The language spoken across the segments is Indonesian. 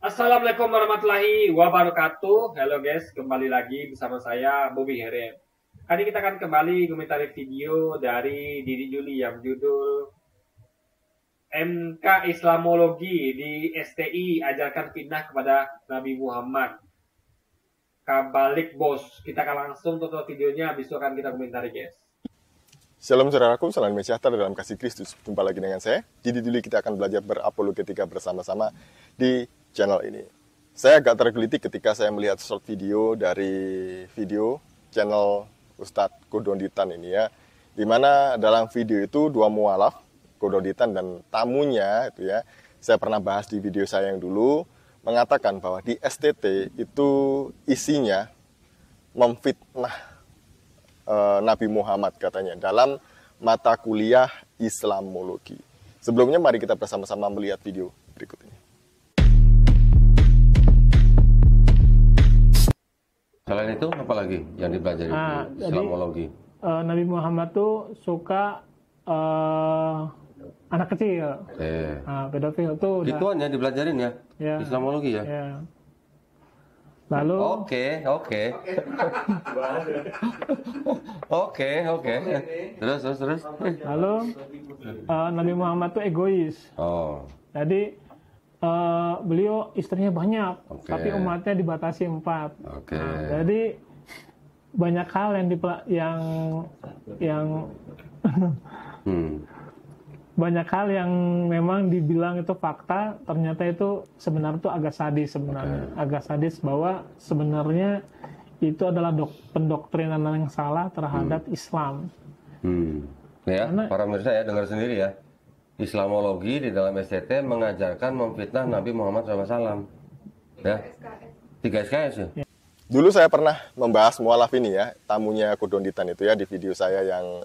Assalamualaikum warahmatullahi wabarakatuh. Halo guys, kembali lagi bersama saya Bobby Heren. Kali kita akan kembali komentari video dari Didi Juli yang judul MK Islamologi di STI ajarkan fitnah kepada Nabi Muhammad. Kabalik bos. Kita akan langsung tonton videonya, habis itu akan kita komentari guys. Shalom saudaraku, salam sejahtera dalam kasih Kristus. Jumpa lagi dengan saya, Didi Juli. Kita akan belajar berapologetika bersama-sama di channel ini. Saya agak tergelitik ketika saya melihat short video dari video channel Ustadz Kodonditan ini ya, dimana dalam video itu dua mualaf, Kodonditan dan tamunya itu ya, saya pernah bahas di video saya yang dulu, mengatakan bahwa di STT itu isinya memfitnah Nabi Muhammad katanya dalam mata kuliah Islamologi. Sebelumnya mari kita bersama-sama melihat video berikut ini. Selain itu apa lagi yang dipelajari di Islamologi? Nabi Muhammad tuh suka anak kecil, pedofil tuh. Gituan ya dipelajarin ya, ya. Islamologi ya. Ya. Lalu Oke. Terus. Lalu Nabi Muhammad tuh egois. Oh. Jadi beliau istrinya banyak, tapi umatnya dibatasi 4. Jadi banyak hal banyak hal yang memang dibilang itu fakta, ternyata itu sebenarnya itu agak sadis sebenarnya. Agak sadis bahwa sebenarnya itu adalah pendoktrinan yang salah terhadap Islam. Ya, para pemirsa ya, dengar sendiri ya. Islamologi di dalam STT mengajarkan memfitnah Nabi Muhammad SAW. Ya, 3 SKS ya. Dulu saya pernah membahas mualaf ini ya, tamunya Kodonditan itu ya, di video saya yang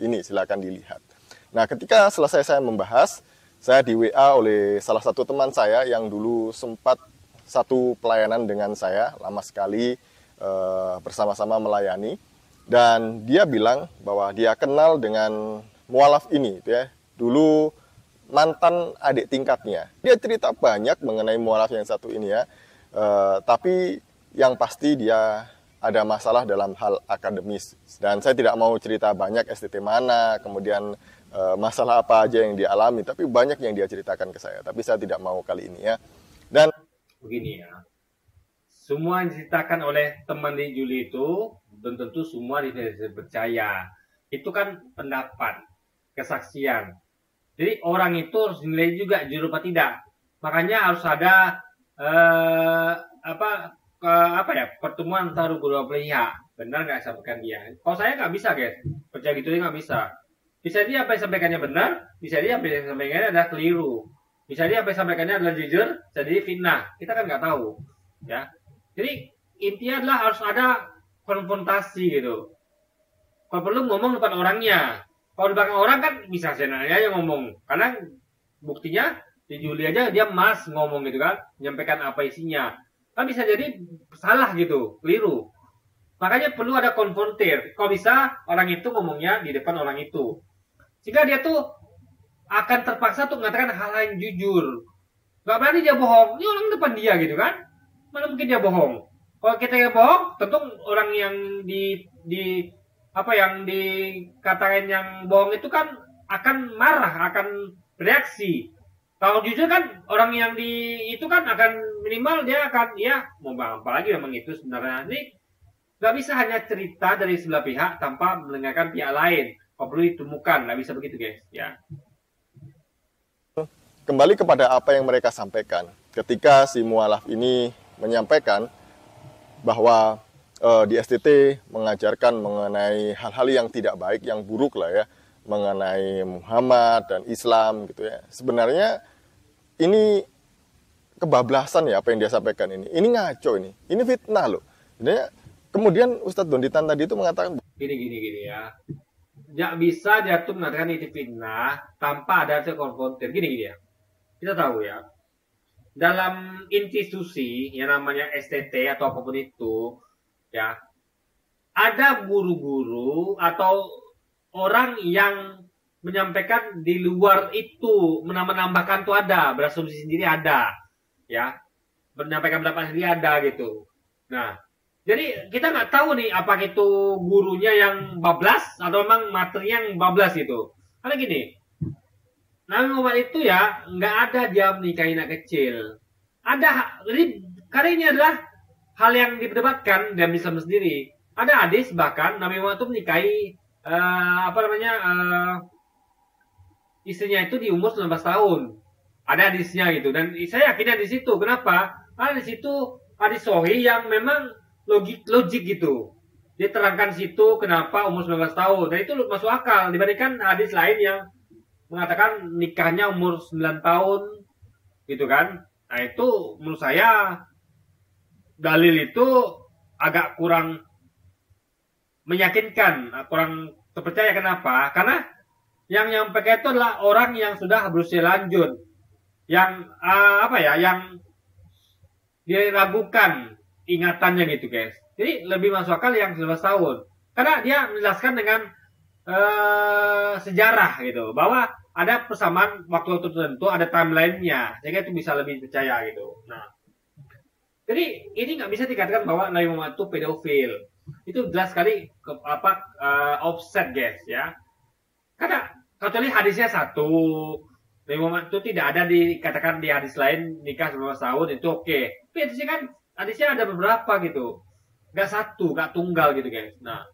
ini, silakan dilihat. Nah, ketika selesai saya membahas, saya di WA oleh salah satu teman saya yang dulu sempat satu pelayanan dengan saya, lama sekali bersama-sama melayani. Dan dia bilang bahwa dia kenal dengan mualaf ini, ya. Dulu mantan adik tingkatnya. Dia cerita banyak mengenai mualaf yang satu ini ya. Tapi yang pasti dia ada masalah dalam hal akademis. Dan saya tidak mau cerita banyak STT mana, kemudian masalah apa aja yang dia alami, tapi banyak yang dia ceritakan ke saya. Tapi saya tidak mau kali ini ya. Dan begini ya, semua yang diceritakan oleh teman di Juli itu belum tentu semua bisa percaya. Itu kan pendapat, kesaksian. Jadi orang itu harus dinilai juga jujur apa tidak. Makanya harus ada pertemuan antara kedua pihak. Benar nggak sampaikan dia? Kalau saya nggak bisa guys, percaya gitu nggak bisa. Bisa dia apa yang sampaikannya benar, bisa dia apa yang sampaikannya adalah keliru. Bisa dia apa yang sampaikannya adalah jujur, jadi fitnah. Kita kan nggak tahu, ya. Jadi intinya adalah harus ada konfrontasi gitu. Kalau perlu ngomong depan orangnya. Kalau di belakang orang kan bisa senanya yang ngomong. Karena buktinya di Juli aja dia mas ngomong gitu kan, menyampaikan apa isinya. Kan bisa jadi salah gitu, keliru. Makanya perlu ada konfrontir. Kalau bisa orang itu ngomongnya di depan orang itu. Sehingga dia tuh akan terpaksa tuh mengatakan hal yang jujur. Gak berani dia bohong. Ini orang depan dia gitu kan. Mana mungkin dia bohong. Kalau kita yang bohong, tentu orang yang yang dikatakan yang bohong itu kan akan marah, akan bereaksi. Kalau jujur kan orang yang itu kan akan minimal dia akan mau apa lagi memang itu sebenarnya. Ini nggak bisa hanya cerita dari sebelah pihak tanpa mendengarkan pihak lain. Kalau perlu ditemukan, nggak bisa begitu guys. Ya. Kembali kepada apa yang mereka sampaikan. Ketika si mualaf ini menyampaikan bahwa di STT mengajarkan mengenai hal-hal yang tidak baik, yang buruk lah ya, mengenai Muhammad dan Islam gitu ya. Sebenarnya ini kebablasan ya apa yang dia sampaikan ini. Ini ngaco ini. Ini fitnah loh. Sebenarnya kemudian Ustadz Donditan tadi itu mengatakan gini ya. Nggak bisa dia tuh mengatakan itu fitnah tanpa ada konfrontir. Gini ya. Kita tahu ya. Dalam institusi yang namanya STT atau apapun itu, ya, ada guru-guru atau orang yang menyampaikan di luar itu, menambahkan tuh ada, berasumsi sendiri ada, ya. menyampaikan pendapat sendiri ada gitu. Nah, jadi kita nggak tahu nih apakah itu gurunya yang bablas atau memang materinya yang bablas gitu. Karena gini, Nabi Muhammad itu ya nggak ada dia menikahi anak kecil. Ada, jadi karena ini adalah hal yang diperdebatkan dalam Islam sendiri. Ada hadis bahkan Nabi Muhammad itu menikahi istrinya itu di umur 19 tahun. Ada hadisnya gitu, dan saya yakinnya di situ. Kenapa? Karena di situ hadis sahih yang memang logik gitu. Dia terangkan situ kenapa umur 19 tahun. Dan itu masuk akal dibandingkan hadis lain yang mengatakan nikahnya umur 9 tahun gitu kan. Nah, itu menurut saya dalil itu agak kurang meyakinkan, kurang terpercaya. Kenapa? Karena yang menyampaikan itu adalah orang yang sudah berusia lanjut, yang yang diragukan ingatannya gitu guys. Jadi lebih masuk akal yang 19 tahun, karena dia menjelaskan dengan sejarah gitu, bahwa ada persamaan waktu tertentu, ada timelinenya, sehingga itu bisa lebih percaya gitu. Nah, jadi ini nggak bisa dikatakan bahwa Nabi Muhammad itu pedofil. Itu jelas sekali offset guys ya. Karena kecuali hadisnya satu, Nabi Muhammad itu tidak ada dikatakan di hadis lain nikah 19 tahun itu oke. Tapi hadisnya kan ada beberapa gitu. Gak satu, gak tunggal gitu guys. Nah,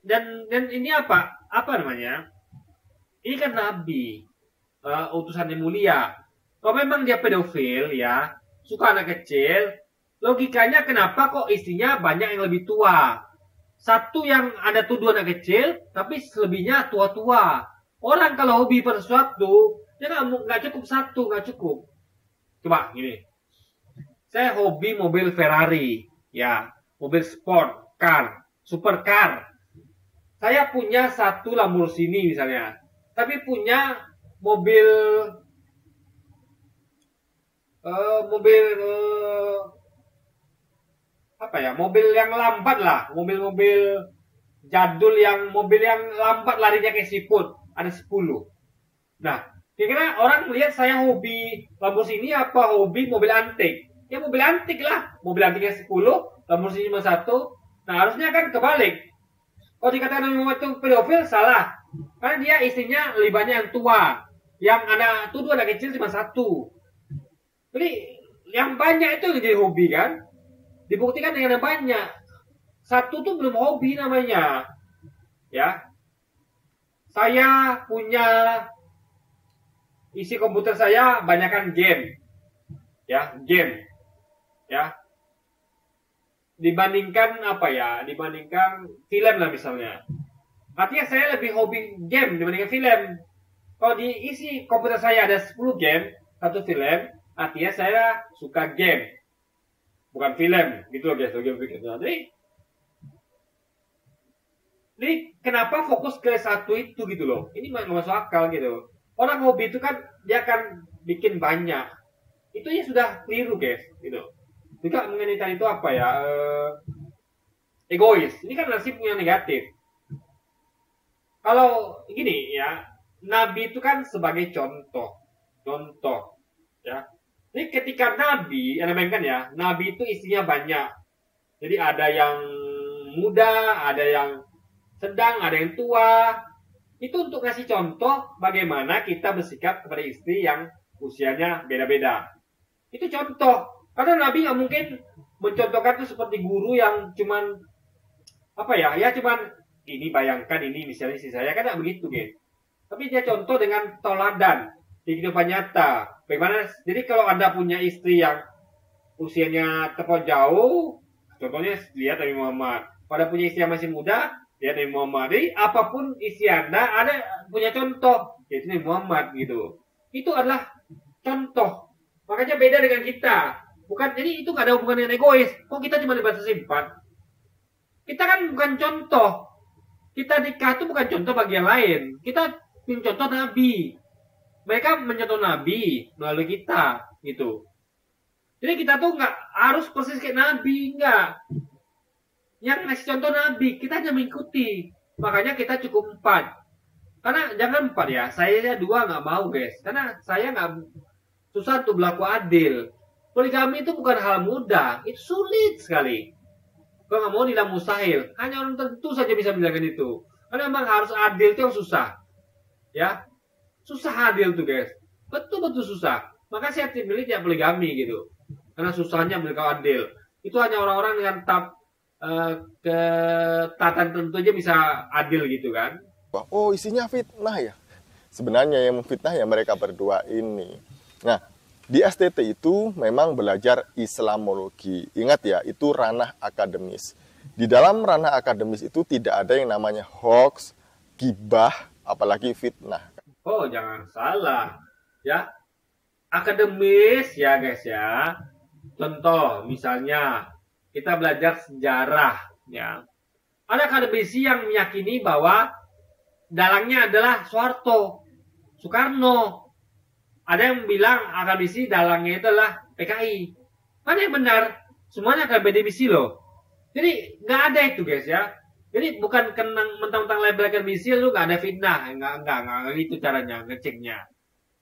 dan ini apa namanya? Ini kan Nabi, utusan yang mulia. Kalau memang dia pedofil ya, suka anak kecil, logikanya kenapa kok istrinya banyak yang lebih tua? Satu yang ada tuduh anak kecil, tapi selebihnya tua-tua. Orang kalau hobi pada sesuatu, dia nggak cukup satu, nggak cukup. Coba gini, saya hobi mobil Ferrari, ya, mobil sport car, supercar. Saya punya satu Lamborghini misalnya, tapi punya mobil mobil yang lambat lah, mobil jadul, mobil yang lambat larinya kayak siput, ada 10. Nah, kira-kira orang melihat saya hobi Lamborghini apa hobi mobil antik? Ya mobil antik lah, mobil antiknya 10, Lamborghini cuma 1. Nah, harusnya kan kebalik. Kalau dikatakan Nabi Muhammad itu pedofil, salah. Karena dia istrinya lebih banyak yang tua, yang ada tuduh anak kecil cuma 1. Jadi yang banyak itu jadi hobi kan? Dibuktikan dengan yang banyak. 1 tuh belum hobi namanya. Ya. Saya punya isi komputer saya banyakkan game. Ya, game. Ya. Dibandingkan dibandingkan film lah misalnya. Artinya saya lebih hobi game dibandingkan film. Kalau di isi komputer saya ada 10 game, 1 film, artinya saya suka game, bukan film, gitu loh guys. Jadi kenapa fokus ke satu itu gitu loh? Ini nggak masuk akal gitu. Orang hobi itu kan dia akan bikin banyak. Itu ya sudah keliru guys, gitu. Juga mengenai tadi itu egois. Ini kan nasib yang negatif. Kalau gini ya, Nabi itu kan sebagai contoh, ya. Jadi ketika Nabi, Nabi itu istrinya banyak. Jadi ada yang muda, ada yang sedang, ada yang tua. Itu untuk ngasih contoh bagaimana kita bersikap kepada istri yang usianya beda-beda. Itu contoh. Karena Nabi nggak mungkin mencontohkan itu seperti guru yang cuman cuman ini bayangkan ini misalnya istri saya, kan nggak begitu guys. Tapi dia contoh dengan teladan di kehidupan nyata. Bagaimana? Jadi kalau Anda punya istri yang usianya terpaut jauh, contohnya lihat Nabi Muhammad. Pada punya istri yang masih muda, lihat Nabi Muhammad. Jadi apapun istri Anda ada punya contoh, yaitu Nabi Muhammad gitu. Itu adalah contoh. Makanya beda dengan kita. Bukan, jadi itu nggak ada hubungan dengan egois. Kok kita cuma dibatas 4? Kita kan bukan contoh. Kita nikah itu bukan contoh bagi yang lain. Kita contoh Nabi. Mereka mencontoh Nabi melalui kita, gitu. Jadi kita tuh nggak harus persis kayak Nabi, nggak. Yang ngasih contoh Nabi, kita hanya mengikuti. Makanya kita cukup 4. Karena jangan 4 ya, saya 2 nggak mau guys. Karena saya nggak susah untuk berlaku adil. Poligami itu bukan hal mudah, itu sulit sekali. Kalau nggak mau bilang mustahil, hanya orang tertentu saja bisa bilang itu. Karena memang harus adil itu yang susah, ya, susah adil tuh guys, betul-betul susah. Maka saya pilih tidak poligami gitu, karena susahnya beliau adil. Itu hanya orang-orang dengan ketatan tentu aja bisa adil gitu kan. Oh, isinya fitnah ya. Sebenarnya yang memfitnah ya mereka berdua ini. Nah, di STT itu memang belajar Islamologi. Ingat ya, itu ranah akademis. Di dalam ranah akademis itu tidak ada yang namanya hoax, gibah, apalagi fitnah. Oh, jangan salah. Ya, akademis ya guys ya. Contoh, misalnya kita belajar sejarah ya. Ada akademisi yang meyakini bahwa dalangnya adalah Soekarno. Ada yang bilang akademisi dalangnya itu adalah PKI. Mana yang benar? Semuanya akademisi loh. Jadi nggak ada itu guys ya. Jadi bukan kenang mentang-mentang label akademisi lu nggak ada fitnah. Nggak itu caranya ngeceknya.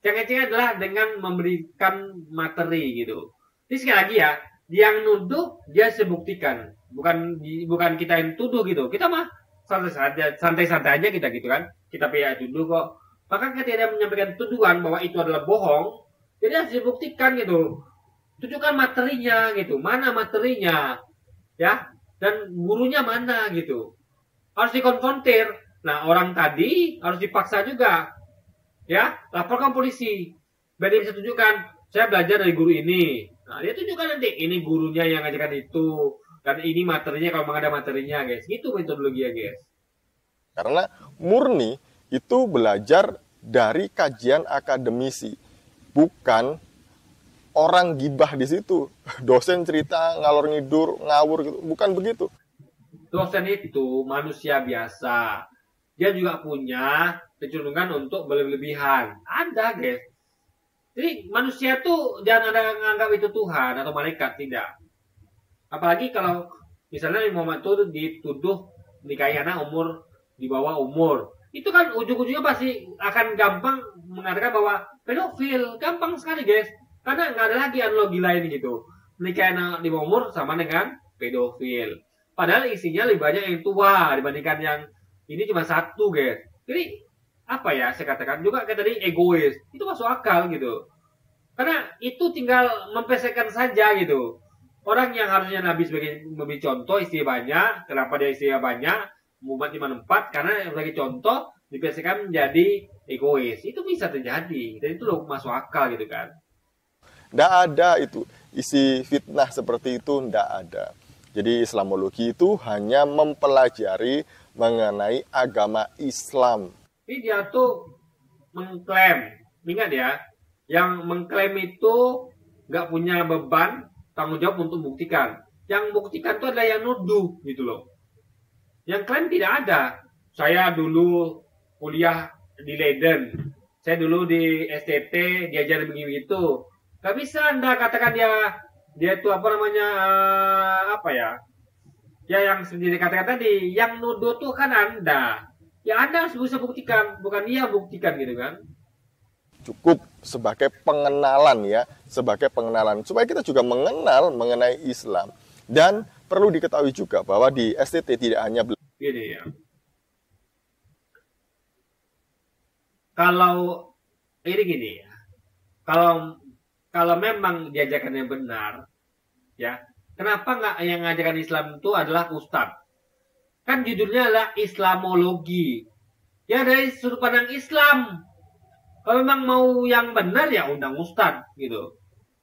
Yang ngeceknya adalah dengan memberikan materi gitu. Jadi sekali lagi ya, yang nuduh dia sebuktikan. Bukan kita yang tuduh gitu. Kita mah santai-santai aja kita gitu kan. Kita pihak tuduh kok. Maka ketika dia menyampaikan tuduhan bahwa itu adalah bohong, jadi harus dibuktikan gitu. Tunjukkan materinya gitu. Mana materinya? Ya, dan gurunya mana gitu. Harus dikonfrontir. Nah, orang tadi harus dipaksa juga. Ya, laporkan polisi. Biar dia bisa tunjukkan, saya belajar dari guru ini. Nah, dia tunjukkan nanti, ini gurunya yang ngajarkan itu. Dan ini materinya kalau memang ada materinya, guys. Gitu metodologi ya, guys. Karena murni itu belajar dari kajian akademisi, bukan orang gibah di situ. Dosen cerita ngalor ngidur, ngawur gitu, bukan begitu. Dosen itu manusia biasa. Dia juga punya kecenderungan untuk berlebihan. Ada, guys. Jadi manusia tuh jangan ada menganggap itu Tuhan atau malaikat, tidak. Apalagi kalau misalnya Muhammad itu dituduh nikahi anak di bawah umur. Itu kan ujung-ujungnya pasti akan gampang mengatakan bahwa pedofil. Gampang sekali guys. Karena nggak ada lagi analogi lain gitu. Menikah anak di bawah umur sama dengan pedofil. Padahal isinya lebih banyak yang tua dibandingkan yang ini cuma satu guys. Jadi apa ya saya katakan juga kayak tadi egois. Itu masuk akal gitu. Karena itu tinggal mempesekkan saja gitu. Orang yang harusnya Nabi sebagai memberi contoh istri banyak. Kenapa dia istrinya banyak? Muhammad 54 karena sebagai contoh dipersepsikan menjadi egois. Itu bisa terjadi. Dan itu loh masuk akal gitu kan. Nggak ada itu. Isi fitnah seperti itu nggak ada. Jadi Islamologi itu hanya mempelajari mengenai agama Islam. Jadi dia tuh mengklaim. Ingat ya. Yang mengklaim itu nggak punya beban tanggung jawab untuk membuktikan. Yang membuktikan itu adalah yang nuduh gitu loh. Yang klaim tidak ada. Saya dulu kuliah di Leiden. Saya dulu di STT diajar begini gitu. Gak bisa Anda katakan dia itu apa namanya Ya yang sendiri katakan tadi, yang nuduh tuh kan Anda. Ya Anda harus bisa buktikan, bukan dia buktikan gitu kan. Cukup sebagai pengenalan ya, sebagai pengenalan supaya kita juga mengenal mengenai Islam. Dan perlu diketahui juga bahwa di STT tidak hanya gini ya. Kalau ini gini ya. Kalau memang diajarkan yang benar, ya. Kenapa nggak yang ngajarkan Islam itu adalah ustadz? Kan judulnya adalah Islamologi. Ya dari sudut pandang Islam. Kalau memang mau yang benar ya undang ustadz gitu.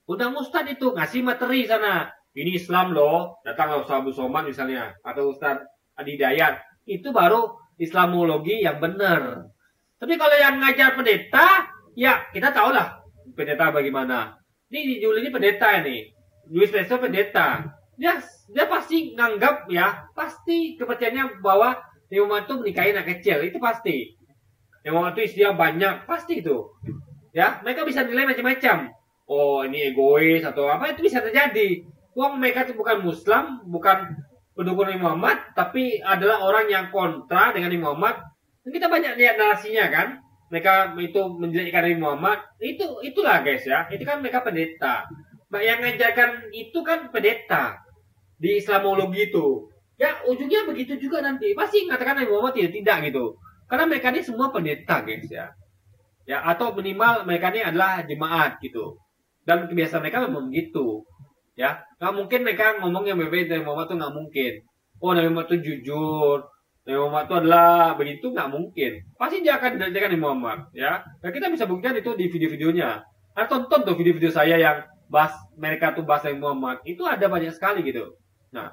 Undang ustadz itu ngasih materi sana. Ini Islam loh, datanglah Ustaz Abu Somad misalnya, atau Ustaz Adi Dayat. Itu baru Islamologi yang benar. Tapi kalau yang ngajar pendeta, ya kita tahu lah pendeta bagaimana. Ini Juli ini pendeta ini. Luis Presto pendeta. Dia pasti nganggap ya, pasti kepercayaannya bahwa Muhammad itu menikahi anak kecil. Itu pasti. Muhammad itu istrinya banyak, pasti itu. Ya, mereka bisa nilai macam-macam. Oh, ini egois atau apa, itu bisa terjadi. Wong mereka itu bukan Muslim, bukan pendukung Nabi Muhammad, tapi adalah orang yang kontra dengan Nabi Muhammad. Dan kita banyak lihat narasinya kan, mereka itu menjelekkan Nabi Muhammad. Itulah guys ya, itu kan mereka pendeta. yang ngajarkan itu kan pendeta di Islamologi itu. Ya ujungnya begitu juga nanti. Pasti mengatakan Nabi Muhammad tidak gitu. Karena mereka ini semua pendeta guys ya. Ya atau minimal mereka ini adalah jemaat gitu. Dan kebiasaan mereka memang begitu. Ya, nggak mungkin mereka ngomong yang berbeda Nabi Muhammad itu nggak mungkin. Oh Nabi Muhammad itu jujur, Nabi Muhammad itu adalah begitu, nggak mungkin. Pasti dia akan menjadikan Nabi Muhammad, ya. Dan kita bisa buktikan itu di video-videonya. Nah, tonton tuh video-video saya yang bahas mereka tuh bahas Nabi Muhammad, itu ada banyak sekali gitu. Nah,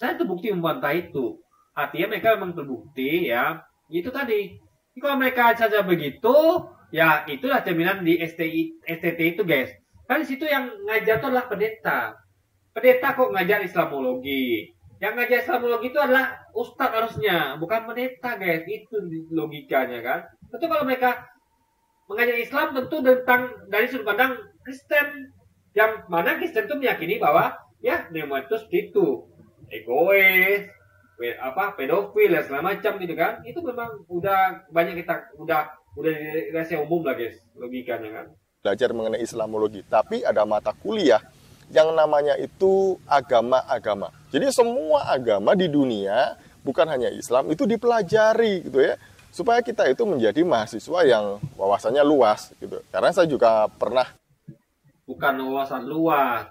saya terbukti membantah itu. Artinya mereka memang terbukti, ya. Itu tadi. Kalau mereka saja begitu, ya itulah cerminan di STT itu guys. Kan di situ yang ngajar itu adalah pendeta. Pendeta kok ngajar Islamologi. Yang ngajar Islamologi itu adalah ustadz harusnya, bukan pendeta guys. Itu logikanya kan. Tentu kalau mereka mengajar Islam tentu tentang dari sudut pandang Kristen, yang mana Kristen itu meyakini bahwa ya Muhammad itu seperti itu, egois, pedofil dan segala macam gitu kan. Itu memang udah banyak kita udah rahasia umum lah guys logikanya kan. Belajar mengenai Islamologi, tapi ada mata kuliah yang namanya itu agama-agama. Jadi semua agama di dunia, bukan hanya Islam, itu dipelajari gitu ya, supaya kita itu menjadi mahasiswa yang wawasannya luas gitu. Karena saya juga pernah. Bukan wawasan luas.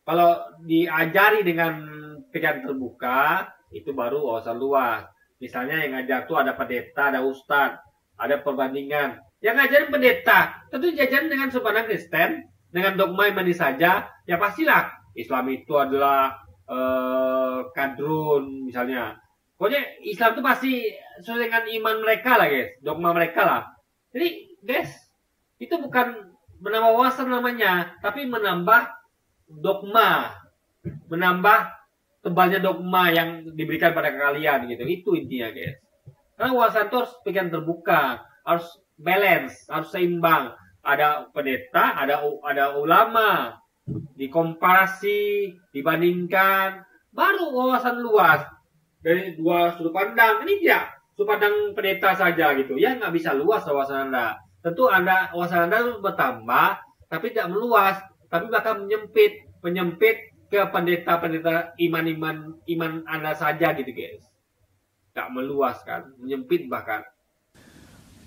Kalau diajari dengan pikiran terbuka, itu baru wawasan luas. Misalnya yang ngajar tuh ada pendeta, ada ustadz, ada perbandingan. Yang ngajarin pendeta, tentu diajarin dengan sudut pandang Kristen, dengan dogma imani saja, ya pastilah Islam itu adalah kadrun misalnya. Pokoknya Islam itu pasti sesuai dengan iman mereka lah guys, dogma mereka lah. Jadi guys, itu bukan menambah wawasan namanya, tapi menambah dogma, menambah tebalnya dogma yang diberikan pada kalian gitu. Itu intinya guys. Karena wawasan itu harus pikiran terbuka, harus balance, harus seimbang. Ada pendeta, ada ulama, dikomparasi, dibandingkan, baru wawasan luas dari dua sudut pandang. Ini dia sudut pandang pendeta saja gitu, ya nggak bisa luas wawasan Anda. Tentu wawasan Anda bertambah, tapi tidak meluas, tapi bahkan menyempit ke pendeta-pendeta iman Anda saja gitu guys. Nggak meluas kan, menyempit bahkan.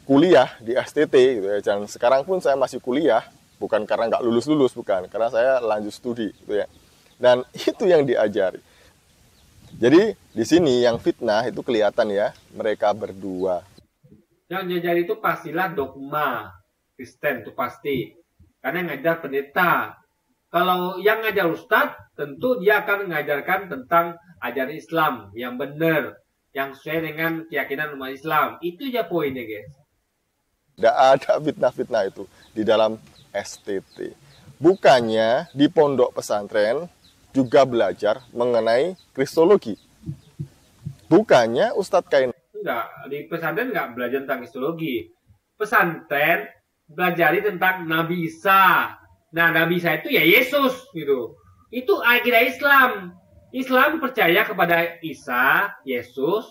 Kuliah di STT gitu ya, dan sekarang pun saya masih kuliah, bukan karena nggak lulus bukan, karena saya lanjut studi gitu ya, dan itu yang diajari. Jadi di sini yang fitnah itu kelihatan ya, mereka berdua. Yang diajari itu pastilah dogma Kristen itu pasti, karena yang ngajar pendeta. Kalau yang ngajar ustadz, tentu dia akan mengajarkan tentang ajaran Islam yang benar, yang sesuai dengan keyakinan umat Islam. Itu aja poinnya guys. Tidak ada fitnah-fitnah itu di dalam STT. Bukannya di pondok pesantren juga belajar mengenai kristologi. Bukannya Ustadz Kain. Enggak, di pesantren enggak belajar tentang kristologi. Pesantren belajari tentang Nabi Isa. Nah, Nabi Isa itu ya Yesus gitu. Itu akidah Islam. Islam percaya kepada Isa, Yesus,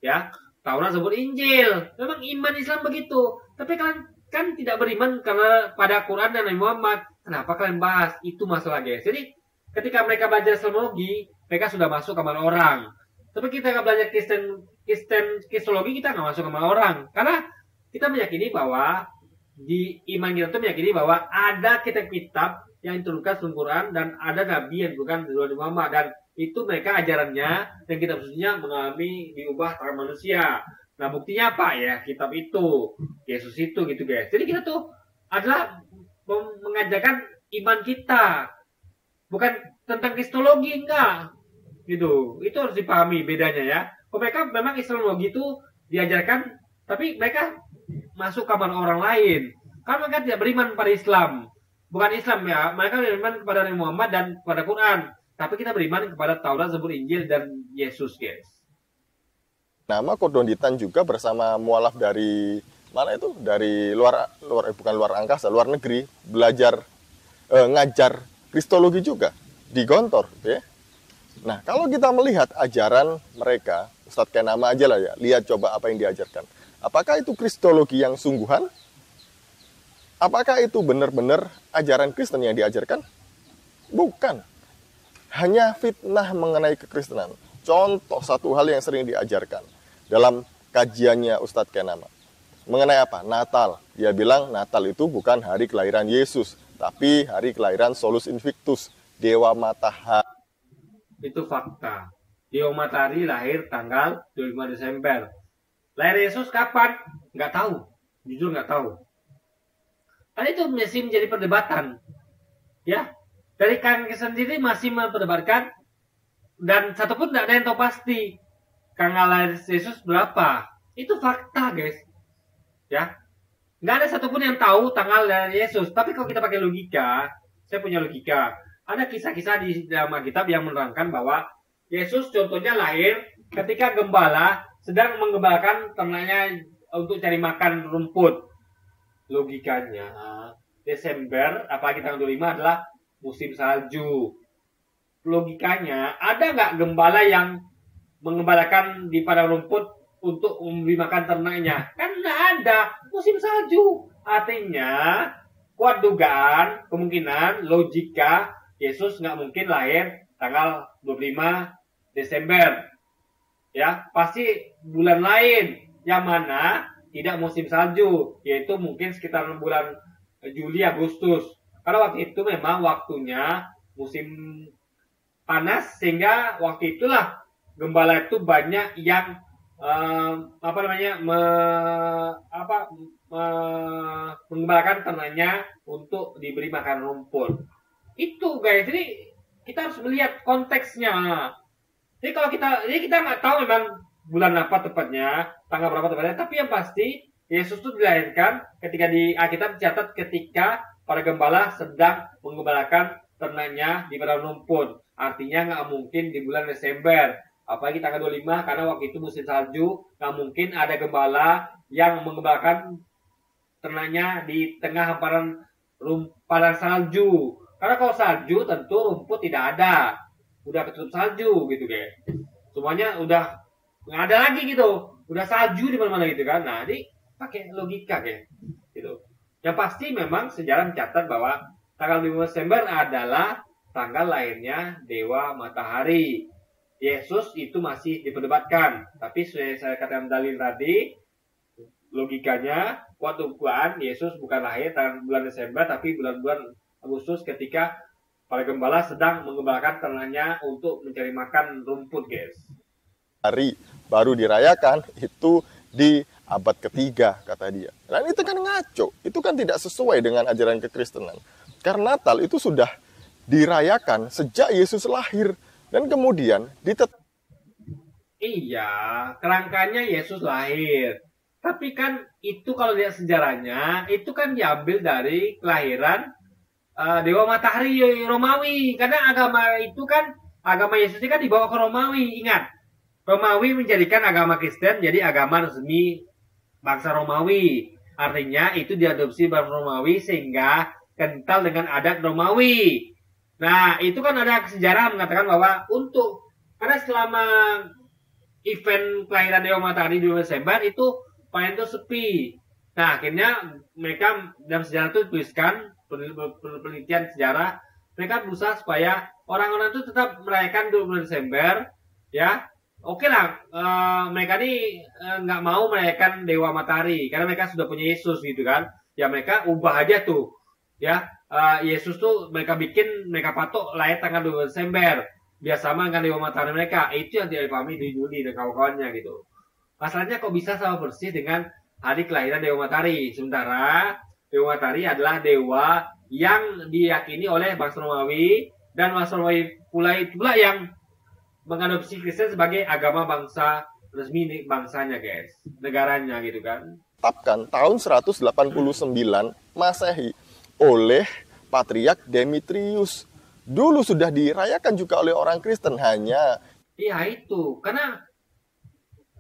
ya. Taurat, Zabur, Injil. Memang iman Islam begitu. Tapi kalian kan tidak beriman karena pada Quran dan Nabi Muhammad. Kenapa kalian bahas? Itu masalah guys. Jadi ketika mereka belajar Islamologi, mereka sudah masuk kamar orang. Tapi kita belajar Kristologi, kita nggak masuk kamar orang. Karena kita meyakini bahwa di iman kita itu meyakini bahwa ada kitab-kitab yang diturunkan dalam Quran dan ada Nabi yang bukan dari Nabi Muhammad, dan itu mereka ajarannya dan kitab sucinya mengalami diubah tangan manusia. Nah buktinya apa ya? Kitab itu, Yesus itu gitu guys. Jadi kita tuh adalah mengajarkan iman kita, bukan tentang kristologi, enggak gitu. Itu harus dipahami bedanya ya. Mereka memang Islamologi itu diajarkan, tapi mereka masuk kamar orang lain. Karena mereka tidak beriman pada Islam. Bukan Islam ya, mereka beriman kepada Nabi Muhammad dan kepada Quran. Tapi kita beriman kepada Taurat, Zabur, Injil, dan Yesus guys. Nama Kodonditan juga bersama mualaf dari mana itu? Dari bukan luar angkasa, luar negeri, belajar ngajar kristologi juga di Gontor ya. Nah, kalau kita melihat ajaran mereka, Ustadz kayak nama aja lah ya, lihat coba apa yang diajarkan. Apakah itu kristologi yang sungguhan? Apakah itu benar-benar ajaran Kristen yang diajarkan? Bukan. Hanya fitnah mengenai kekristenan. Contoh satu hal yang sering diajarkan dalam kajiannya Ustadz Kenama. Mengenai apa? Natal. Dia bilang Natal itu bukan hari kelahiran Yesus, tapi hari kelahiran Solus Invictus, Dewa Matahari. Itu fakta. Dewa Matahari lahir tanggal 25 Desember. Lahir Yesus kapan? Nggak tahu. Jujur nggak tahu. Karena itu masih menjadi perdebatan. Ya, dari Kang sendiri masih memperdebatkan, dan satupun tidak ada yang tahu pasti tanggal lahir Yesus berapa. Itu fakta, guys. Ya, nggak ada satupun yang tahu tanggal lahir Yesus. Tapi kalau kita pakai logika, saya punya logika. Ada kisah-kisah di dalam Alkitab yang menerangkan bahwa Yesus contohnya lahir ketika gembala sedang menggembalakan ternaknya untuk cari makan rumput. Logikanya, Desember, apalagi tanggal 25 adalah musim salju. Logikanya, ada nggak gembala yang mengembalakan di padang rumput untuk memberi makan ternaknya? Kan nggak ada, musim salju. Artinya, kuat dugaan, kemungkinan, logika, Yesus nggak mungkin lahir tanggal 25 Desember. Ya, pasti bulan lain, yang mana tidak musim salju, yaitu mungkin sekitar bulan Juli, Agustus. Karena waktu itu memang waktunya musim panas, sehingga waktu itulah gembala itu banyak yang mengembalakan ternaknya untuk diberi makan rumput. Itu guys, jadi kita harus melihat konteksnya. Jadi kalau kita nggak tahu memang bulan apa tepatnya, tanggal berapa tepatnya, tapi yang pasti Yesus itu dilahirkan ketika di Alkitab dicatat ketika para gembala sedang mengembalakan ternaknya di padang rumput. Artinya nggak mungkin di bulan Desember, apalagi tanggal 25, karena waktu itu musim salju. Nggak mungkin ada gembala yang mengembalakan ternaknya di tengah hamparan padang salju. Karena kalau salju tentu rumput tidak ada, udah ketutup salju gitu guys. Semuanya udah nggak ada lagi gitu, udah salju di mana-mana gitu kan. Nah, jadi pakai logika guys, gitu. Yang pasti memang sejarah mencatat bahwa tanggal 5 Desember adalah tanggal lahirnya Dewa Matahari. Yesus itu masih diperdebatkan, tapi saya katakan dalil tadi, logikanya kuat dugaan Yesus bukan lahir tanggal bulan Desember, tapi bulan-bulan Agustus ketika para gembala sedang mengembalakan ternaknya untuk mencari makan rumput guys. Hari baru dirayakan itu di abad ketiga kata dia. Dan itu kan ngaco, itu kan tidak sesuai dengan ajaran kekristenan. Karena Natal itu sudah dirayakan sejak Yesus lahir dan kemudian Iya, kerangkanya Yesus lahir. Tapi kan itu kalau lihat sejarahnya, itu kan diambil dari kelahiran Dewa Matahari Romawi. Karena agama itu kan, agama Yesus ini kan dibawa ke Romawi, ingat. Romawi menjadikan agama Kristen jadi agama resmi bangsa Romawi. Artinya itu diadopsi bangsa Romawi sehingga kental dengan adat Romawi. Nah, itu kan ada sejarah mengatakan bahwa karena selama event kelahiran Dewa Matahari di Desember itu panen itu sepi. Nah, akhirnya mereka dalam sejarah itu tuliskan penelitian sejarah, mereka berusaha supaya orang-orang itu tetap merayakan 20 Desember, ya. Oke lah, mereka ini nggak mau merayakan Dewa Matahari karena mereka sudah punya Yesus gitu kan. Ya mereka ubah aja tuh, ya. Yesus tuh mereka patok lahir tanggal 2 Desember, biar sama dengan Dewa Matahari mereka. Itu yang dipahami di Juli dan kawan-kawannya gitu. Masalahnya kok bisa sama persis dengan hari kelahiran Dewa Matahari. Sementara Dewa Matahari adalah dewa yang diyakini oleh bangsa Romawi, dan bangsa Romawi pula yang mengadopsi Kristen sebagai agama bangsa resmi bangsanya guys, negaranya gitu kan. Tetapkan tahun 189 Masehi oleh Patriark Demetrius. Dulu sudah dirayakan juga oleh orang Kristen, hanya iya itu karena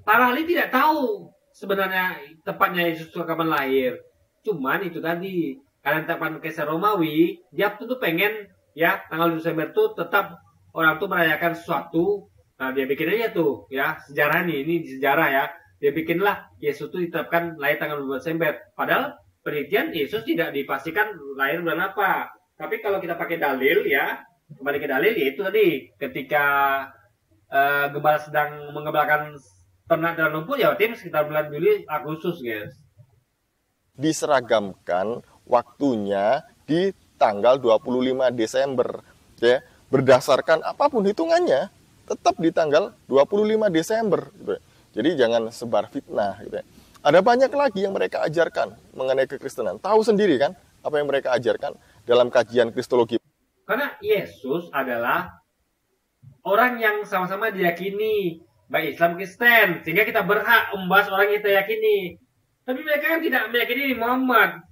para ahli tidak tahu sebenarnya tepatnya Yesus kapan lahir. Cuman itu tadi karena tepan Kaisar Romawi, dia tuh pengen ya tanggal Desember tuh tetap orang tuh merayakan sesuatu. Nah, dia bikin aja tuh ya sejarah ini sejarah ya. Dia bikinlah Yesus tuh ditetapkan lahir tanggal 2 Desember. Padahal penelitian Yesus tidak dipastikan lahir bulan apa. Tapi kalau kita pakai dalil ya, kembali ke dalil yaitu tadi ketika gembala sedang mengembalakan ternak dan rumput ya tim sekitar bulan Juli Agustus guys. Diseragamkan waktunya di tanggal 25 Desember ya, berdasarkan apapun hitungannya tetap di tanggal 25 Desember gitu. Jadi jangan sebar fitnah gitu ya. Ada banyak lagi yang mereka ajarkan mengenai kekristenan. Tahu sendiri kan apa yang mereka ajarkan dalam kajian kristologi. Karena Yesus adalah orang yang sama-sama diyakini baik Islam Kristen, sehingga kita berhak membahas orang yang kita yakini. Tapi mereka kan tidak meyakini Muhammad,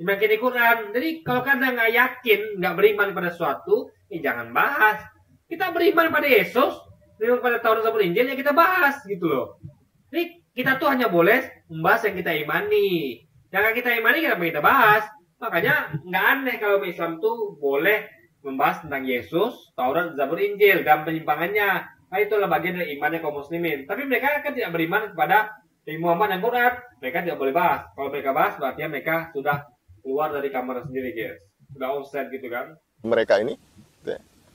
meyakini Quran. Jadi kalau kalian nggak yakin, nggak beriman pada sesuatu, jangan bahas. Kita beriman pada Yesus, beriman pada Taurat Zabur Injil, ya kita bahas gitu loh. Jadi kita tuh hanya boleh membahas yang kita imani. Yang kita imani kita bahas. Makanya nggak aneh kalau Islam tuh boleh membahas tentang Yesus, Taurat, Zabur, Injil, dan penyimpangannya. Nah itulah bagian dari imannya kaum muslimin. Tapi mereka kan tidak beriman kepada Muhammad dan Quran. Mereka tidak boleh bahas. Kalau mereka bahas berarti mereka sudah keluar dari kamar sendiri guys. Sudah offset gitu kan. Mereka ini.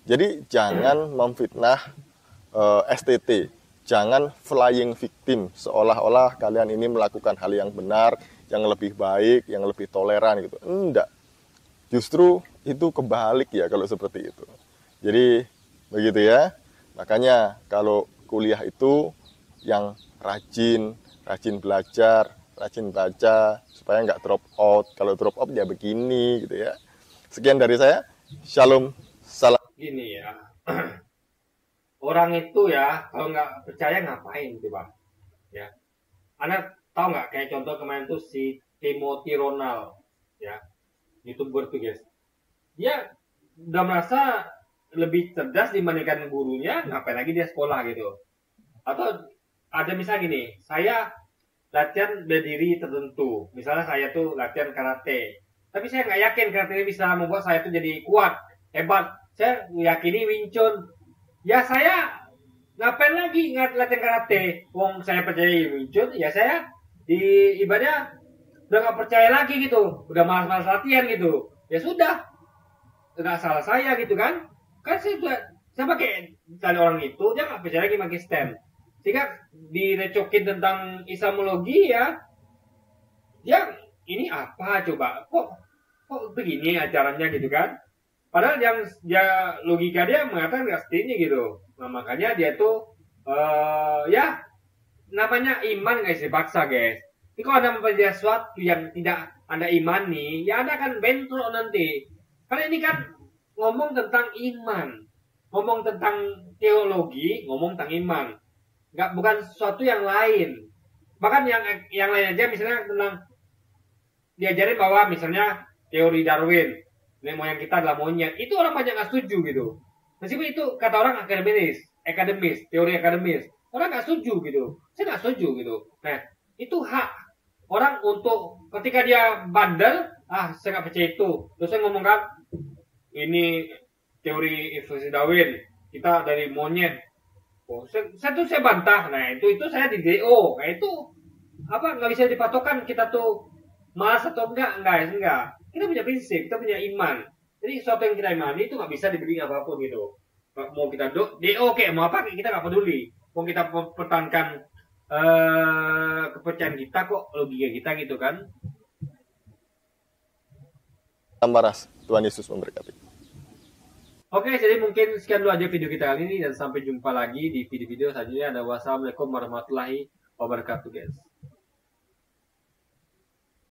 Jadi jangan memfitnah STT. Jangan flying victim. Seolah-olah kalian ini melakukan hal yang benar, yang lebih baik, yang lebih toleran gitu. Enggak. Justru itu kebalik ya kalau seperti itu. Jadi begitu ya. Makanya kalau kuliah itu yang rajin belajar, rajin baca, supaya nggak drop out. Kalau drop out ya begini gitu ya. Sekian dari saya. Shalom. Salam. Gini ya. Orang itu ya, kalau nggak percaya ngapain coba? Ya. Anda tahu nggak kayak contoh kemarin tuh si Timothy Ronald ya. YouTuber tuh guys. Dia udah merasa lebih cerdas dibandingkan gurunya, ngapain lagi dia sekolah gitu. Atau ada misalnya gini, saya latihan berdiri tertentu. Misalnya saya tuh latihan karate. Tapi saya nggak yakin karate ini bisa membuat saya tuh jadi kuat, hebat. Saya meyakini Wing Chun. Ya saya ngapain lagi latihan karate? Wong saya percaya Wing Chun, ya saya di ibadah udah nggak percaya lagi gitu. Udah malas-malas latihan gitu. Ya sudah. Nggak salah saya gitu kan. Kan saya pakai cari orang itu, dia nggak percaya lagi pakai stem. Sehingga direcokin tentang Islamologi ya, dia ini apa coba? Kok begini acaranya gitu kan? Padahal yang dia logika dia mengatakan nggak seperti ini gitu. Nah makanya dia tuh ya namanya iman nggak bisa dipaksa guys. Jadi kalau Anda mempelajari sesuatu yang tidak Anda imani, ya Anda akan bentrok nanti. Karena ini kan ngomong tentang iman, ngomong tentang teologi, ngomong tentang iman. Bukan sesuatu yang lain. Bahkan yang lain aja misalnya tentang diajarin bahwa misalnya teori Darwin, nenek moyang kita adalah monyet, itu orang banyak nggak setuju gitu. Meskipun itu kata orang akademis, teori akademis, orang nggak setuju gitu. Saya nggak setuju gitu. Nah itu hak orang untuk ketika dia bandel, saya nggak percaya itu. Terus saya ngomong kan, ini teori evolusi Darwin, kita dari monyet. Saya bantah. Nah itu saya di DO. Nah itu apa nggak bisa dipatokan kita tuh malas atau enggak. Kita punya prinsip, kita punya iman. Jadi sesuatu yang kita imani itu nggak bisa dibeli apapun gitu. Mau kita DO kayak mau apa kita nggak peduli. Mau kita pertahankan kepercayaan kita kok, logika kita gitu kan. Amaras, Tuhan Yesus memberkati. Oke, jadi mungkin sekian dulu aja video kita kali ini dan sampai jumpa lagi di video-video selanjutnya. Wassalamualaikum warahmatullahi wabarakatuh guys.